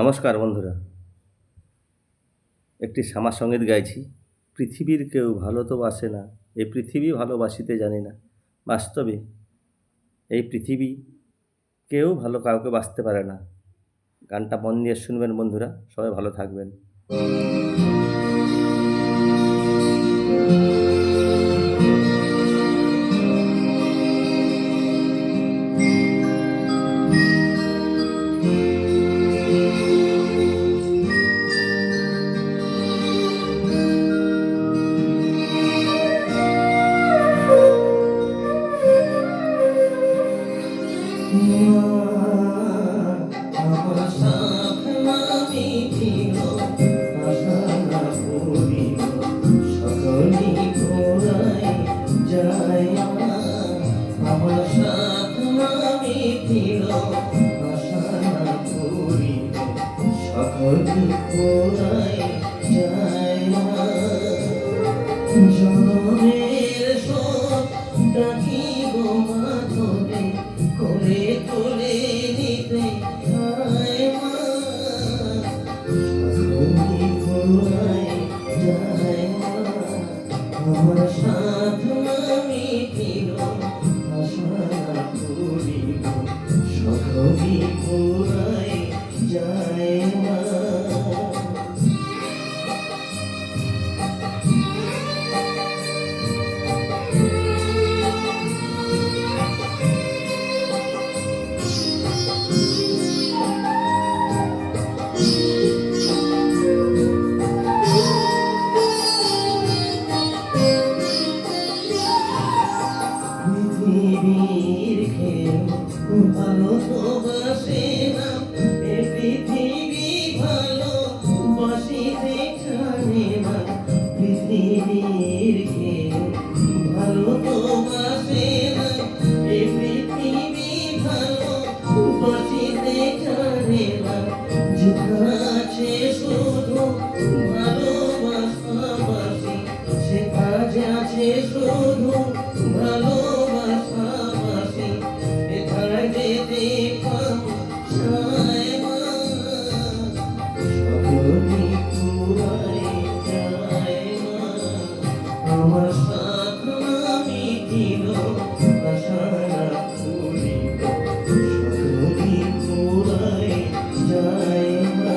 নমস্কার বন্ধুরা, একটি শ্যামা সঙ্গীত গাইছি। পৃথিবীর কেউ ভালো তো বাসে না, এই পৃথিবী ভালোবাসিতে জানি না। বাস্তবে এই পৃথিবী কেউ ভালো কাউকে বাসতে পারে না। গানটা মন দিয়ে শুনবেন বন্ধুরা, সবাই ভালো থাকবেন। জনমের সব ডাকিব মাধবে করে তোলে নিতে আয় মা সাধনী কোলায় যায় মা আমার সাধনা মিটিল আশা করিব সাধনী কোলায় যায় মা পৃথিবীর কেউ ভালো তো বাসে না, এ পৃথিবী ভালো বাসিতে জানে না। পৃথিবীর কেউ ভালো তো বাসে না, এ পৃথিবী ভালো বাসিতে জানে না। যেখানে আছে শুধু ভালোবাসাবাসি, সে কাজে আছে শুধু ভালোবাসাবাসি। এখানে যেতে পাম সায় মা সকলি পুরাই যায় মা আমার সাধনা মিটিল আশা করিব সকলি পুরাই যায় মা।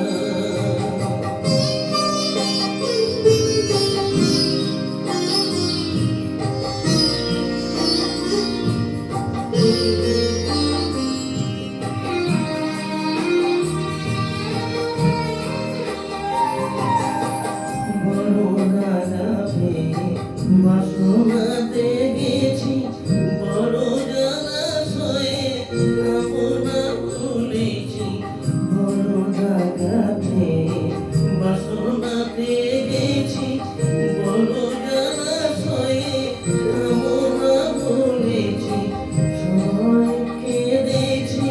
বাসনাতে গেছি বড় জলাশয়ে, আপনা ভুলেছি বড় জায়গাতে। বাসনাতে গেছি বড় জলাশয়ে, আপনা ভুলেছি সবাইকে দেখছি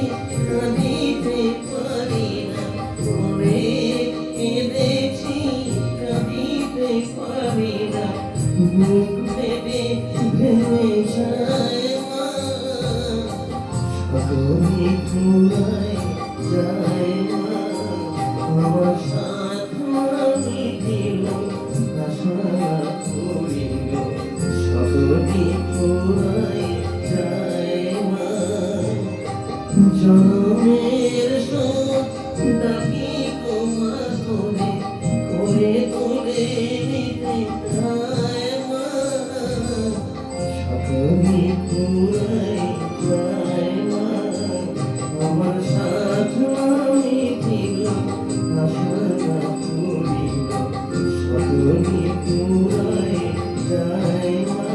কাঁদিতে পারি না, মনে কেঁদেছি কাঁদিতে পারি না। বুক ভেবে ভেবে যায় মা সকলি পুরাই যায় মা আমার সাধনা মিটিল আশা করিল সকলি পুরাই যায় মা। জনমের সব ডাকিব মাধবে করে তোলে নিতে আয় মা সকলি পুরাই যায় মা আমার সাধনা মিটিল আশা করিল সকলি পুরাই যায় মা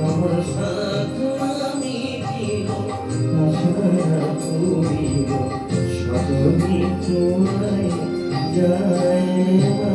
আমার সাধনা মিটিল আশা করিল সকলি পুরাই যায় মা।